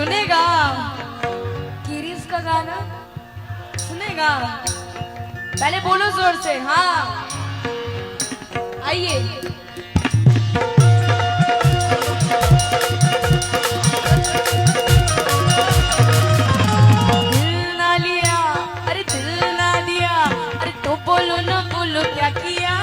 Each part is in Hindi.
सुनेगा किरिस का गाना सुनेगा? पहले बोलो जोर से। हाँ आइए। दिल ना लिया, अरे दिल ना दिया, अरे तो बोलो ना बोलो क्या किया।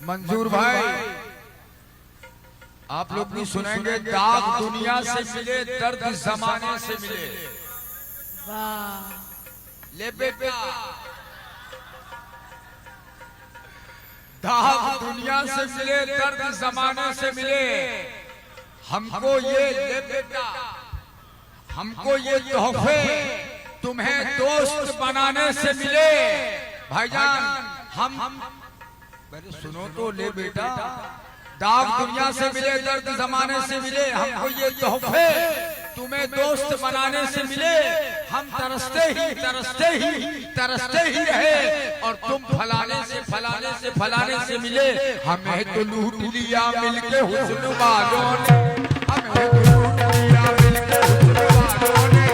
मंजूर भाई, आप लोग भी सुनेंगे, दाग दुनिया से मिले, दर्द जमाने से मिले। वाह ले बेटा, दाग दुनिया से मिले, दर्द जमाने से मिले। हमको ये ले बेटा, हमको ये तोहफे तुम्हें दोस्त बनाने से मिले। भाईजान हम पहले सुनो तो, ले बेटा, दाग दुनिया से मिले, दर्द जमाने से मिले। हमको ये तोहफे तुम्हें दोस्त बनाने से मिले। हम तरसते ही तरसते ही तरसते ही रहे, और तुम फलाने से फलाने से फलाने से मिले। हमें तो लूट लिया मिलके हुस्न वालों ने, हमें तो लूट लिया मिलके हुस्न वालों ने।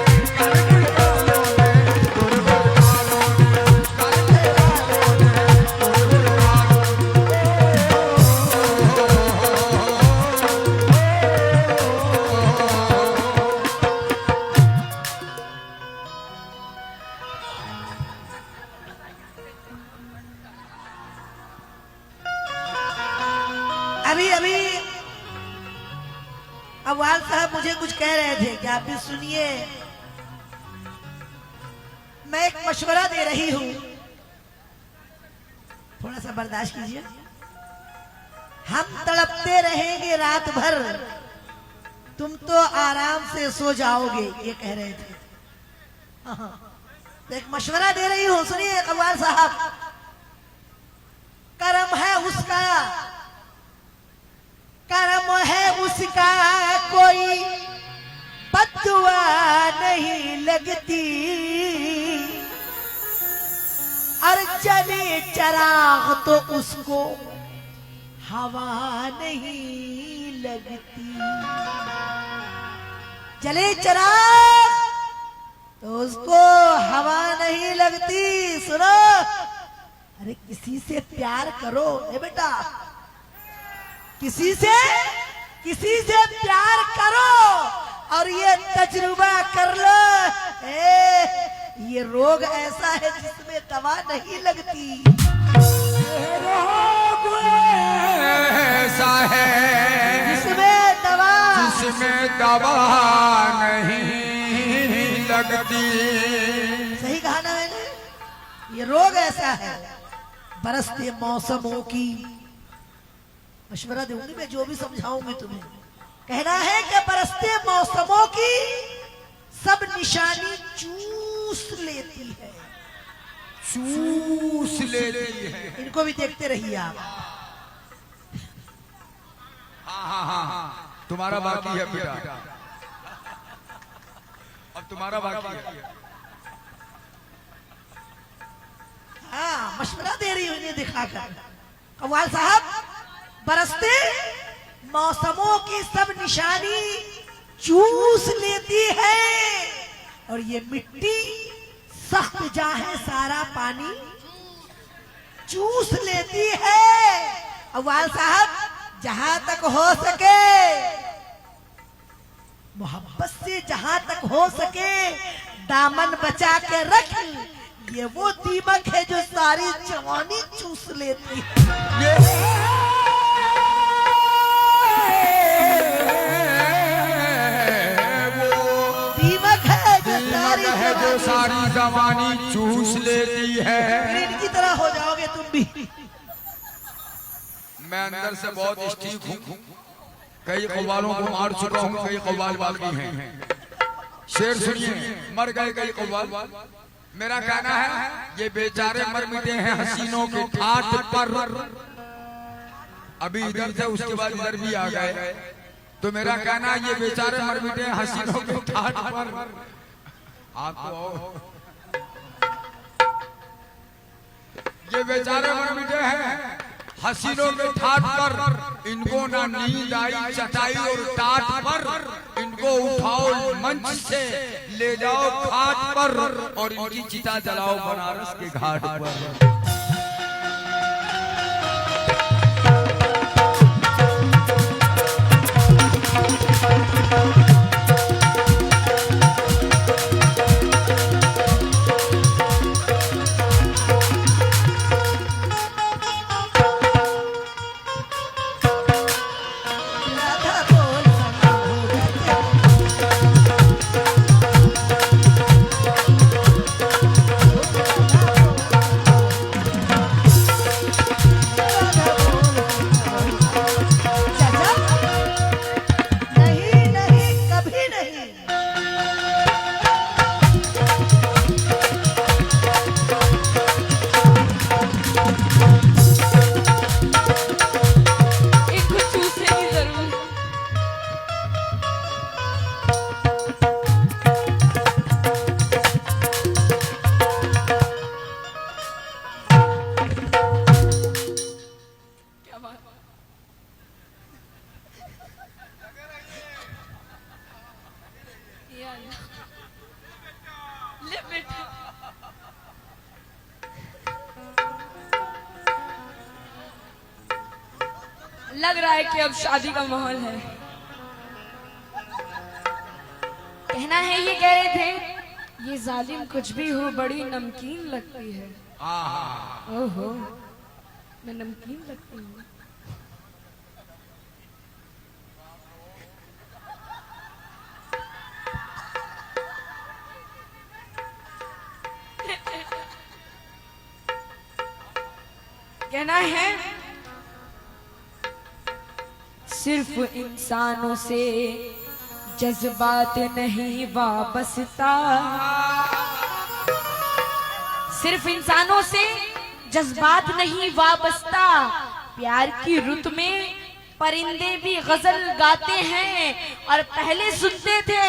अव्वाल साहब मुझे कुछ कह रहे थे, क्या आप भी सुनिए। मैं एक मशवरा दे रही हूं, थोड़ा सा बर्दाश्त कीजिए। हम तड़पते रहेंगे रात भर, तुम तो आराम से सो जाओगे, ये कह रहे थे। तो एक मशवरा दे रही हूं, सुनिए अव्वाल साहब। कर्म है उसका, कर्म है उसका, कोई बद्दुआ नहीं लगती, और जले चराग तो उसको हवा नहीं लगती। जले चराग तो उसको हवा नहीं लगती। सुनो, अरे किसी से प्यार करो, ए बेटा, किसी से प्यार करो और ये तजुर्बा कर लो, ये रोग ऐसा है जिसमें दवा नहीं लगती। रोग ऐसा है जिसमें दवा नहीं लगती। सही कहा ना मैंने, ये रोग ऐसा है। बरसते मौसमों की मशवरा दूंगी मैं, जो भी समझाऊंगी तुम्हें। कहना है कि बरसते मौसमों की सब निशानी चूस लेती है, चूस लेती है। इनको भी देखते रहिए आप। हाँ, तुम्हारा बाकी है बेटा, अब तुम्हारा बाकी है। हाँ, मशवरा दे रही हूँ इन्हें दिखाकर। कव्वाल साहब, बरसते मौसमों की सब निशानी चूस लेती है, और ये मिट्टी सख्त जाहे सारा पानी चूस लेती है। कव्वाल साहब, जहां तक हो सके, मोहब्बत से जहां तक हो सके दामन बचा के रख। ये वो दीमक है जो सारी जवानी चूस लेती है। वो दीमक है जो सारी जवानी चूस लेती है। इनकी तरह हो जाओगे तुम भी। मैं अंदर से बहुत स्टीक हूँ, कई कव्वालों को मार चुका हूँ, कई कव्वाल बाकी हैं। शेर सुनिए, मर गए कई कव्वाल। मेरा कहना है ये बेचारे मर मिटे हैं हसीनों के ठाठ पर। अभी इधर से उसके बाद इधर भी आ गए, तो मेरा कहना है ये बेचारे मर मिटे हैं हसीनों के ठाठ पर। आपको ये बेचारे मर मिटे हैं हसीनों के ठाठ पर, इनको ना नींद आई चटाई और टाट पर। इनको उठाओ मंच से ले जाओ घाट पर, और इनकी चिता जलाओ बनारस के घाट पर। ले बेटा, लग रहा है कि अब शादी का माहौल है। कहना है ये कह रहे थे, ये जालिम कुछ भी हो बड़ी नमकीन लगती है। ओहो, मैं नमकीन लगती हूँ। कहना है सिर्फ इंसानों से जज्बात नहीं वाबस्ता, सिर्फ इंसानों से जज्बात नहीं वाबस्ता, प्यार की रुत में परिंदे भी गजल गाते हैं। और पहले सुनते थे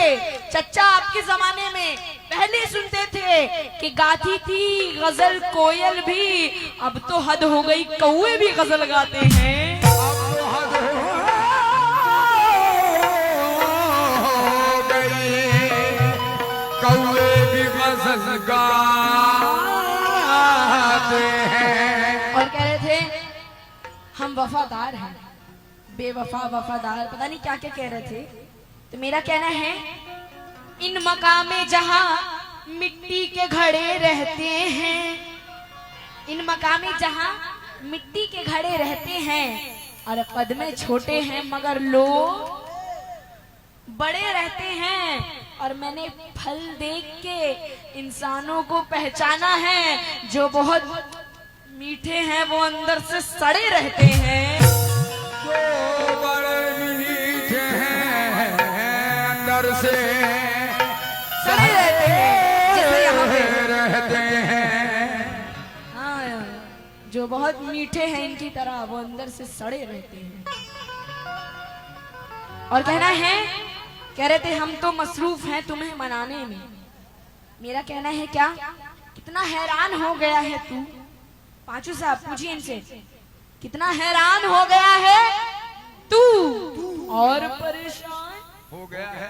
चचा, आपके जमाने में पहले सुनते थे कि गाती थी गजल कोयल भी, अब तो हद हो गई कौवे भी गजल गाते हैं। कौवे भी गजल गाते हैं। और कह रहे थे हम वफादार हैं, बेवफा वफादार, पता नहीं क्या क्या कह रहे थे। तो मेरा कहना है इन मकामे जहां मिट्टी के घड़े रहते हैं, इन मकामे जहां मिट्टी के घड़े रहते हैं, और कद में छोटे हैं मगर लोग बड़े रहते हैं। और मैंने फल देख के इंसानों को पहचाना है, जो बहुत मीठे हैं वो अंदर से सड़े रहते हैं। जो बड़े मीठे हैं अंदर से सड़े रहते हैं, जैसे यहाँ पे रहते हैं। हाँ, जो बहुत मीठे हैं इनकी तरह वो अंदर से सड़े रहते हैं। और कहना है, कह रहे थे हम तो मसरूफ हैं तुम्हें मनाने में। मेरा कहना है क्या, कितना हैरान हो गया है तू। पांचू साहब पूछिए इनसे, कितना हैरान हो गया है तू और परेशान हो गया है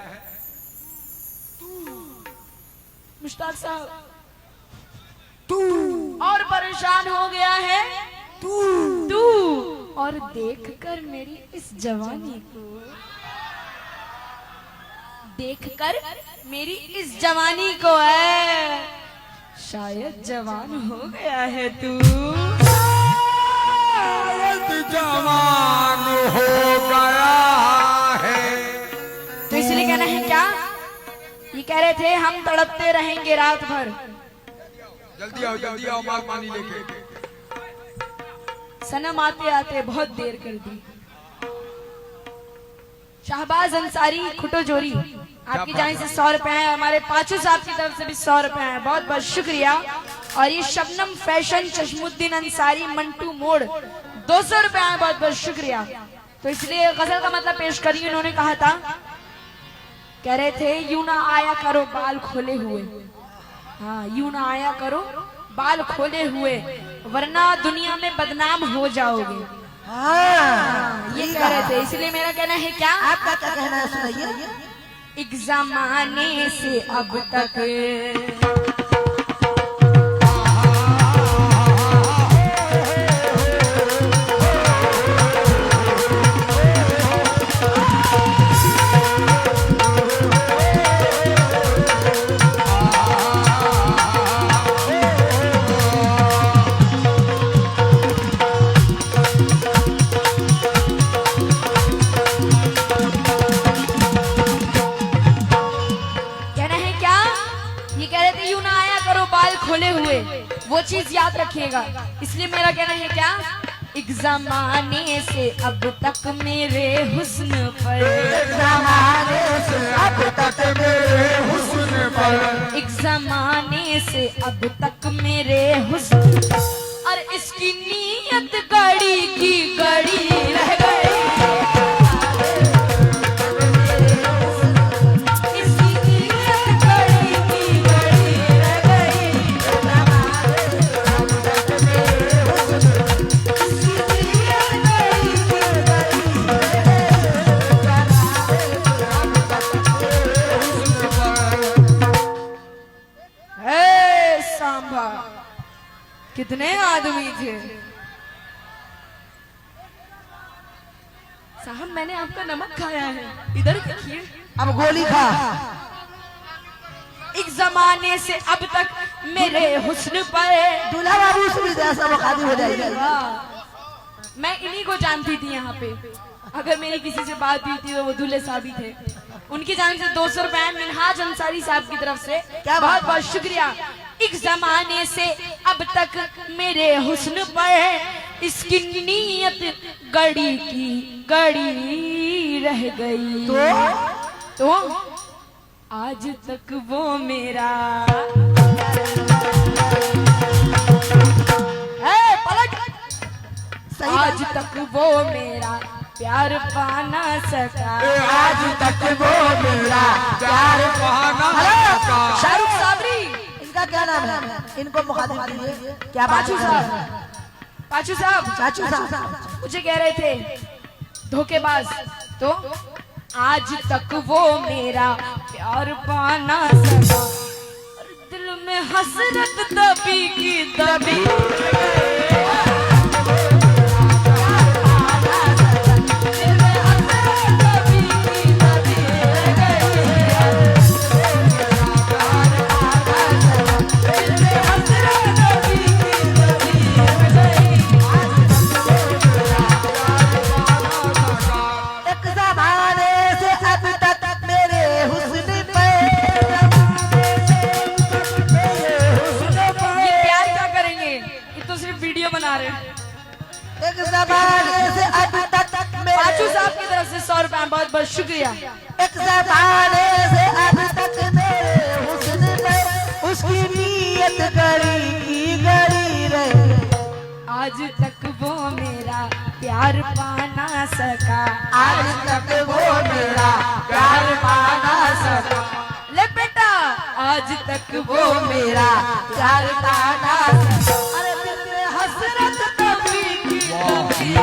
मुश्ताक साहब, तू और परेशान हो गया है तू और देखकर मेरी इस जवानी को, देखकर मेरी इस जवानी को है, शायद जवान हो गया है तू, शायद जवान हो गया है। तो इसलिए कहना है क्या, ये कह रहे थे हम तड़पते रहेंगे रात भर। जल्दी आओ माल पानी लेके। सनम आते आते बहुत देर कर दी। शाहबाज अंसारी खुटो जोरी, आपकी जान से 100 रुपए है, हमारे पांचों साहब की तरफ से भी 100 रुपए है, बहुत बहुत शुक्रिया। और ये शबनम फैशन चश्मुद्दीन अंसारी मंटू मोड़ 200 रुपए है, बहुत बहुत शुक्रिया। तो इसलिए गजल का मतलब पेश करिए। उन्होंने कहा था, कह रहे थे यूं ना आया करो बाल खोले हुए, हाँ यूं ना आया करो बाल खोले हुए, वरना दुनिया में बदनाम हो जाओगे। हाँ, ये कह रहे थे। इसलिए मेरा कहना है क्या, आपका क्या कहना है सुनाइए। एक जमाने से अब तक खोले हुए, वो चीज याद रखिएगा। इसलिए मेरा कहना है क्या, एक जमाने से अब तक मेरे हुस्न पर, एक जमाने से अब तक मेरे हुस्न पर, एक जमाने से अब तक मेरे हुस्न, और इसकी नीयत गड़ी की गड़ी रह गई, कितने आदमी थे साहब, मैंने आपका नमक खाया है, इधर देखिए। अब गोली खा। एक जमाने से अब तक मेरे हुस्न पर, दूल्हा बाबू सुविधा सब खादी हो जाएगी। मैं इन्हीं को जानती थी यहाँ पे, अगर मेरी किसी से बात हुई थी तो वो दूल्हे साहब ही थे। उनकी जान से 200 रुपए मिनहाज अंसारी साहब की तरफ से, क्या बहुत बहुत शुक्रिया। एक जमाने से अब तक मेरे हुस्न पर इसकी नीयत गड़ी की गड़ी रह गई। तो आज तक वो मेरा आज तक वो मेरा प्यार पाना सका। आज तक वो मेरा प्यार पाना सका। शाहरुख साबरी, इनका क्या नाम है? इनको मुखातिब कीजिए। क्या पाचू साहब, पाचू साहब, चाचू साहब मुझे कह रहे थे धोखेबाज। तो आज तक वो मेरा प्यार पाना सका, दिल में हसरत दबी की दबी। पाचू साहब की तरफ से 100 रुपए बहुत बहुत शुक्रिया। एक ज़माने से अब तक मेरे हुस्न पे उसकी नीयत गड़ी की गड़ी रही। आज तक वो मेरा प्यार पाना सका। आज तक वो मेरा प्यार पाना सका। ले बेटा, आज तक वो मेरा प्यार पाना सका। अरे दिल में हसरत दबी की दबी।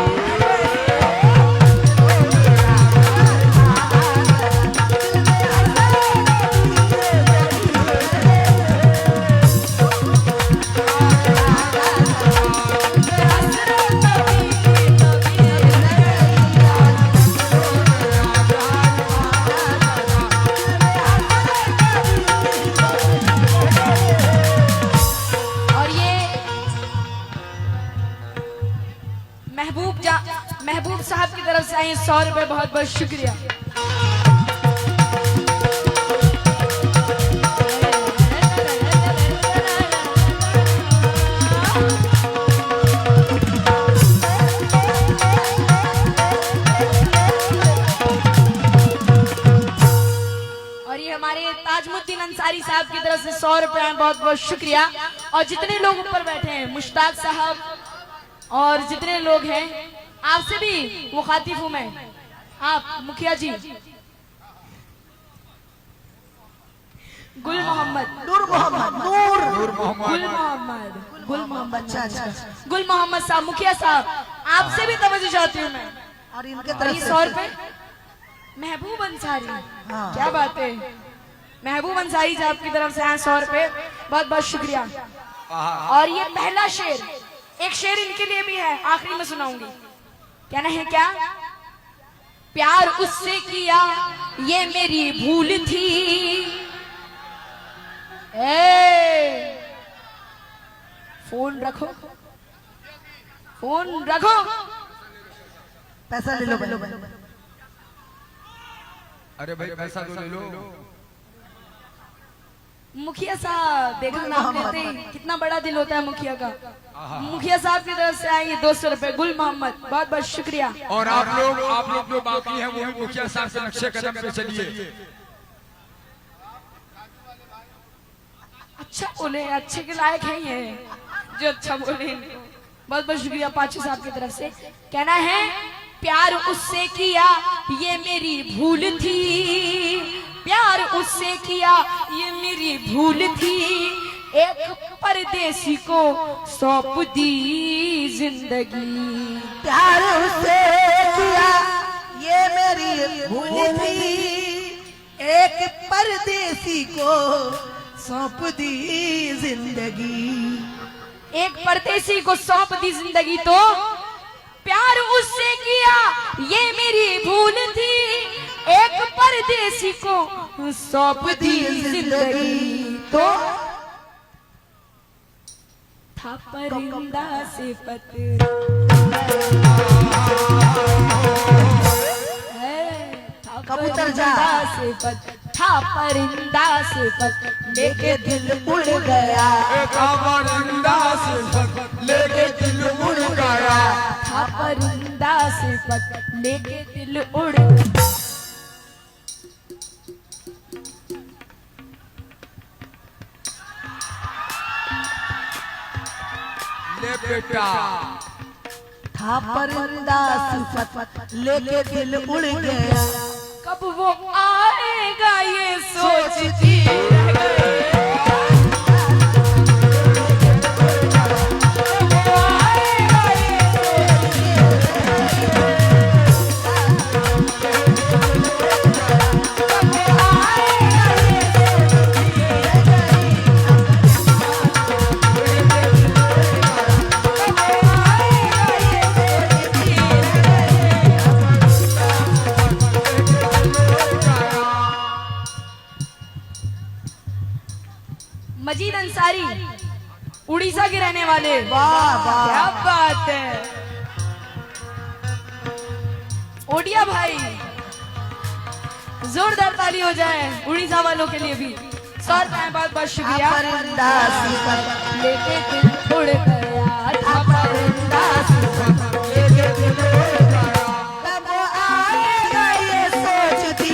महबूब साहब की तरफ से आए 100 रुपए बहुत बहुत शुक्रिया। और ये हमारे ताजमुद्दीन अंसारी साहब की तरफ से 100 रुपए बहुत बहुत शुक्रिया। और जितने लोग ऊपर बैठे हैं, मुश्ताक साहब और जितने लोग हैं, आपसे भी मुखातिब हूं मैं। आप मुखिया जी, गुल मोहम्मद, नूर मोहम्मद, नूर गुल मोहम्मद, गुल मोहम्मद, अच्छा। गुल मोहम्मद साहब, मुखिया साहब, आपसे भी तवज्जो चाहती हूँ मैं। और इनके और तरफ ये से 100 रुपए महबूब अंसारी। हाँ। क्या बात है, महबूब अंसारी साहब की तरफ से आए 100 रुपए बहुत बहुत शुक्रिया। और ये पहला शेर, एक शेर इनके लिए भी है, आखिरी में सुनाऊंगी। कहना है क्या? प्यार उससे किया ये मेरी भूल थी। फोन रखो, फोन रखो। पैसा ले लो भाई। अरे भाई पैसा तो ले लो। मुखिया साहब, देखा नाम लेते ही कितना बड़ा दिल होता है मुखिया का। मुखिया साहब की तरफ से आएंगे 200 रुपए, गुल मोहम्मद, बहुत बहुत शुक्रिया। और आप लोग जो बाकी हैं वो भी मुखिया साहब से नक्शे कदम पे चलिए। अच्छा बोले, अच्छे के लायक है ये जो अच्छा बोले। बहुत बहुत शुक्रिया पाचू साहब की तरफ से। कहना है प्यार उससे किया ये मेरी भूल थी, प्यार उससे किया ये मेरी भूल थी, एक परदेसी को सौंप दी जिंदगी। प्यार उससे किया ये मेरी भूल थी, एक परदेसी को सौंप दी जिंदगी। एक परदेसी को सौंप दी जिंदगी। तो प्यार उससे किया ये मेरी भूल थी, एक परदेसी को सौंप दी जिंदगी। तो था परिंदा सिफत, कबूतर जा सिफत, था परिंदा सिफत, लेके दिल उड़ गया। परिंदा सिफत लेके दिल उड़ गया। गया। था परिंदा सिफत लेके दिल उड़। ले बेटा था परिंदा सिफत लेके दिल उड़ गया। कब वो आएगा ये सोचती रह गई। मजीद अंसारी उड़ीसा के रहने वाले। वाह वाह क्या बात है। ओडिया भाई जोरदार ताली हो जाए उड़ीसा वालों के लिए भी। सर बहुत बहुत शुक्रिया। परिंदा सिफत लेके दिल उड़ गया। था परिंदा सिफत लेके दिल उड़ गया। कब आएगा ये सोचती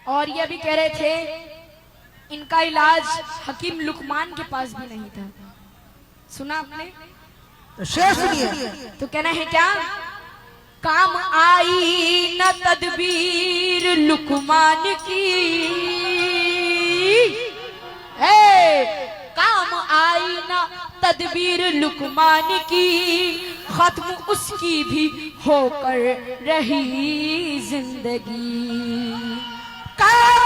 और ये भी कह रहे थे इनका इलाज हकीम लुकमान के पास भी नहीं था। सुना आपने? तो शेर सुनिए। तो कहना है क्या? काम आई न तदबीर लुकमान की। काम आई न तदबीर लुकमान की। खत्म उसकी भी होकर रही जिंदगी। काम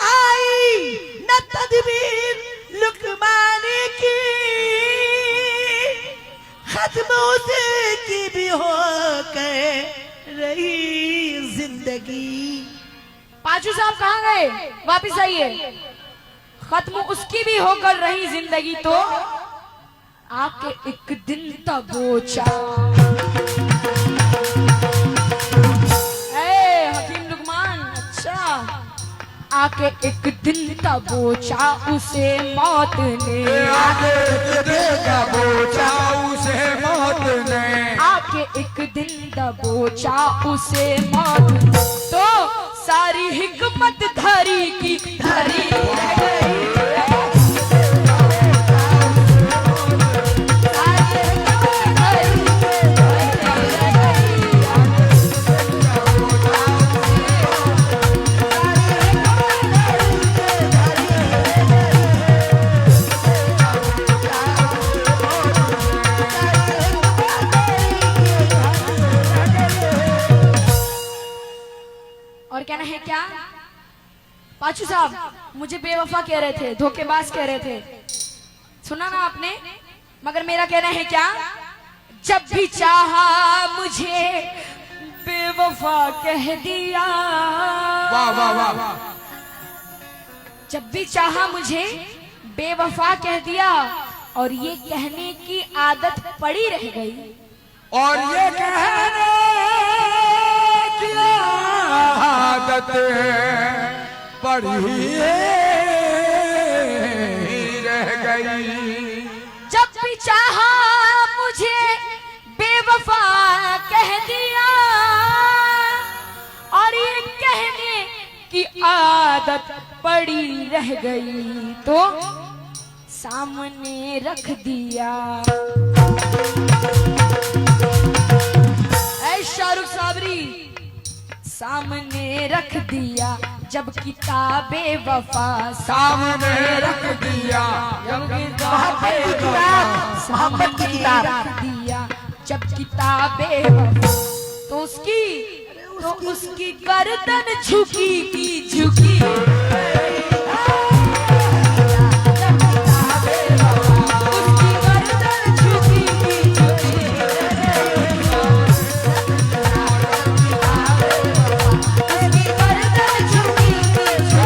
आई न तदबीर लुकमान की। खत्म उसकी भी होकर रही जिंदगी। पाचू साहब कहाँ गए? वापिस आइए। खत्म उसकी भी होकर रही जिंदगी तो आके एक दिन दबोचा। हकीम लुकमान अच्छा। आके एक दिन दबोचा उसे मौत ने। आके एक दिन दबोचा उसे मौत ने। आके एक दिन दबोचा उसे मौत ने। तो सारी हिकमत धरी की धरी रह गई। और कहना है क्या? पाचू साहब मुझे बेवफा कह रहे थे, धोखेबाज कह रहे थे। सुना ना आपने? मगर मेरा कहना है क्या? जब भी चाहा मुझे बेवफा कह दिया। वाह वाह वाह। जब भी चाहा मुझे बेवफा कह दिया और ये कहने की आदत पड़ी रह गई। और ये कहने की आदत पड़ी रह गई। जब भी चाहा मुझे बेवफा कह दिया और ये कहने की आदत पड़ी रह गई तो सामने रख दिया। ऐ शाहरुख साबरी सामने रख दिया जब किताबे वफा सामने रख दिया। जब मोहब्बत की किताब रख दिया जब किताबे वफा तो उसकी गर्दन झुकी की झुकी। उसकी गर्दन झुकी की झुकी। उसकी गर्दन झुकी की झुकी।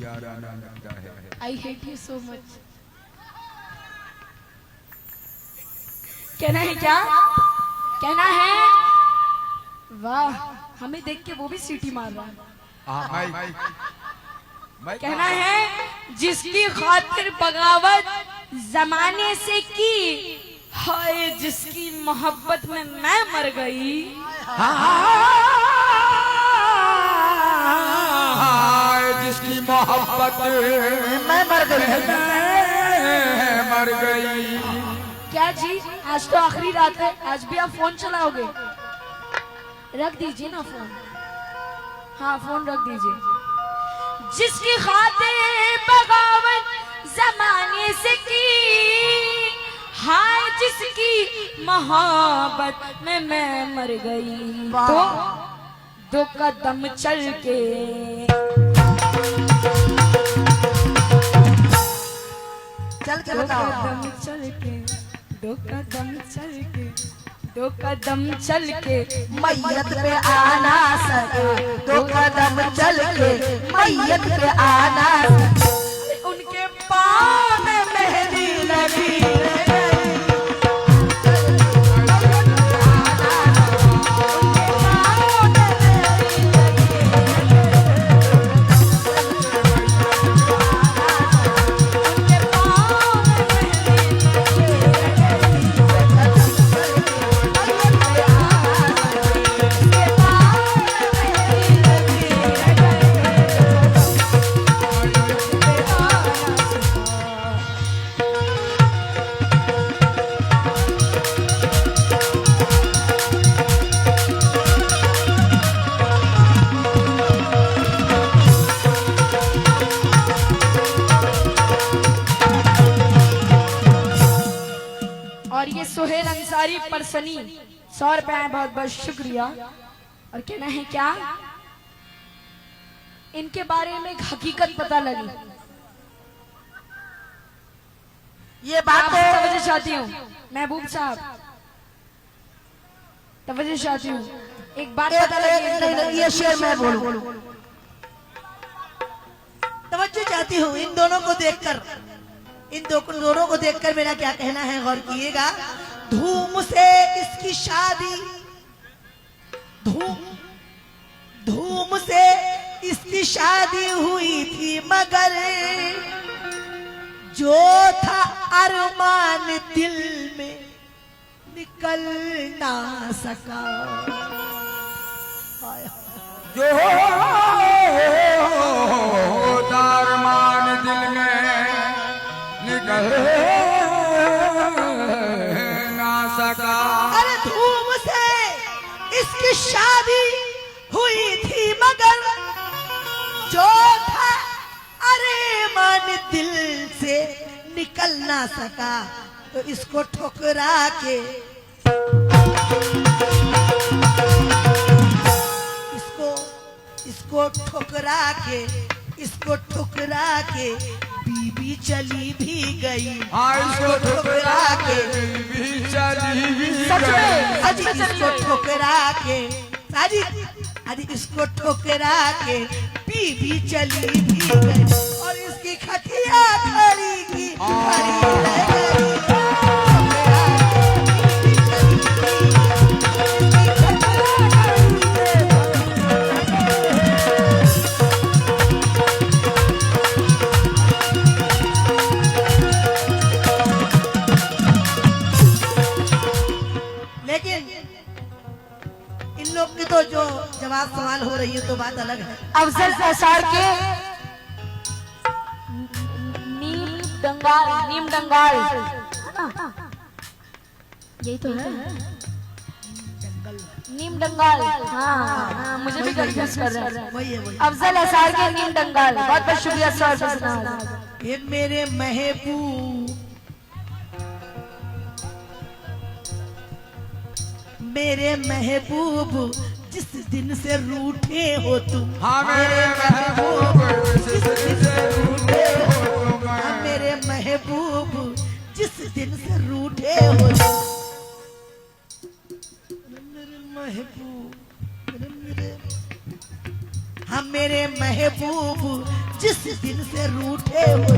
प्यारा ना लगता है। I hate you so much. कहना है क्या? कहना है? वाह, हमें देख के वो भी सीटी मार रहा है। कहना है जिसकी खातिर बगावत जमाने से की, हाय जिसकी मोहब्बत में मैं मर गई। जिसकी मोहब्बत मैं मर गई। मर गई। क्या जी, आज तो आखिरी रात है, आज भी आप फोन चलाओगे? रख दीजिए ना फोन। हाँ, फोन रख दीजिए। जिसकी खातिर बगावत जमाने से की, हाय जिसकी मोहब्बत में मैं मर गई। तो दो कदम चल के चल के दो बताओ। कदम चल के, दो कदम चल के, दो कदम चल के मैयत पे आना सके, दो कदम चल के मैयत पे आना सके। उनके पाँव में मेहंदी लगी। और ये सुहेल अंसारी परसनी 100 रुपए है, बहुत बहुत शुक्रिया। और कहना है क्या? इनके बारे में एक हकीकत पता लगी। ये बात आपसे तवज्जो चाहती हूँ महबूब साहब, तवज्जो चाहती हूँ। एक बात पता लगी। ये शेर मैं बोलूं। तवज्जो चाहती हूँ इन दोनों को देखकर, इन दोनों को देखकर मेरा क्या कहना है, गौर कीजिएगा। धूम से इसकी शादी, धूम से इसकी शादी हुई थी, मगर जो था अरमान दिल में निकल ना सका। जो अरमान दिल में निकल ना सका। अरे धूम से इसकी शादी हुई थी, मगर जो था अरे मन दिल से निकल ना सका। तो इसको ठुकरा के, इसको ठुकरा के, इसको ठुकरा के बीबी चली भी गई। इसको ठुकरा के भी चली भी गई। अजी इसको ठुकरा के, अजी इसको ठुकरा के बीबी चली भी गई। और इसकी खटिया खड़ी की खड़ी रह गई। तो जो जवाब सवाल हो रही है तो बात अलग है। अफजल असार के नीम डंगाल यही तो है, नीम डंगाल। हाँ, मुझे भी कंफ्यूज कर रहे हैं। वही है, वही। अफजल असार के नीम डंगाल, बहुत बहुत शुक्रिया सर। ये मेरे महबूब, मेरे महबूब जिस दिन से रूठे हो तुम। मेरे महबूब जिस दिन से रूठे हो तुम। मेरे महबूब जिस दिन से रूठे हो तुम। मेरे महबूब, मेरे महबूब जिस दिन से रूठे हो।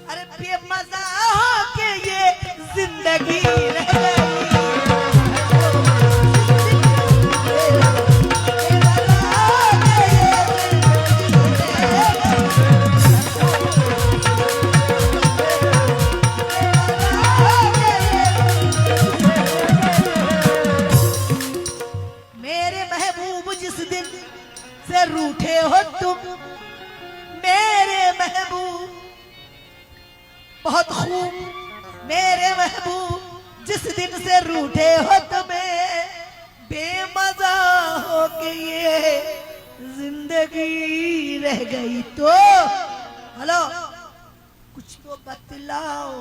अरे बेमजा हो के ये जिंदगी रह गई। मेरे महबूब जिस दिन से रूठे हो तुम, मेरे महबूब बहुत खूब, मेरे महबूब जिस दिन से रूठे हो तुम्हें, बेमजा हो के ये जिंदगी रह गई। तो हेलो कुछ तो बतलाओ।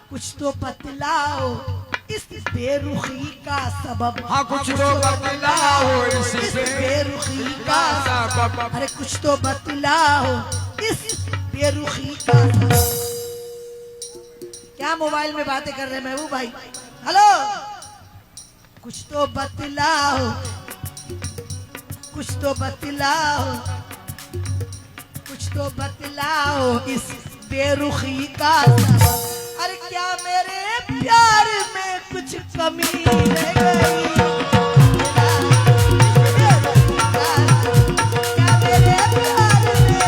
कुछ तो बतलाओ इस बेरुखी का सबब। हाँ कुछ तो बतलाओ इस इससे बेरुखी का सबब। अरे कुछ तो बतलाओ इस बेरुखी का सबब। क्या मोबाइल में बातें कर रहे हैं महबूब भाई? हेलो कुछ तो बतलाओ, कुछ तो बतलाओ, कुछ तो बतलाओ इस बेरुखी का सबब। अरे क्या मेरे प्यार में कुछ कमी रह गई? क्या मेरे प्यार में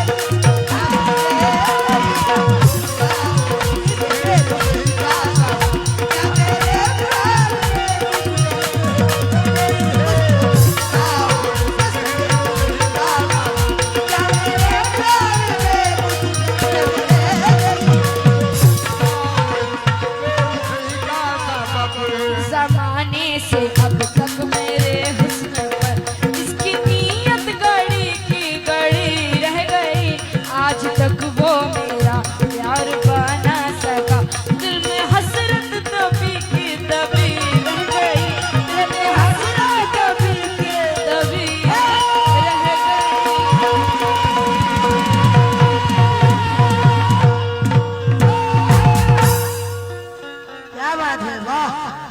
जमाने से अब तक मेरे हुस्न पर इसकी नीयत गड़ी की गड़ी रह गई। आज तक वो मेरा प्यार बना सका, दिल में हसरत दबी की दबी रह गई। दिल में हसरत दबी की दबी रह क्या बात है? वाह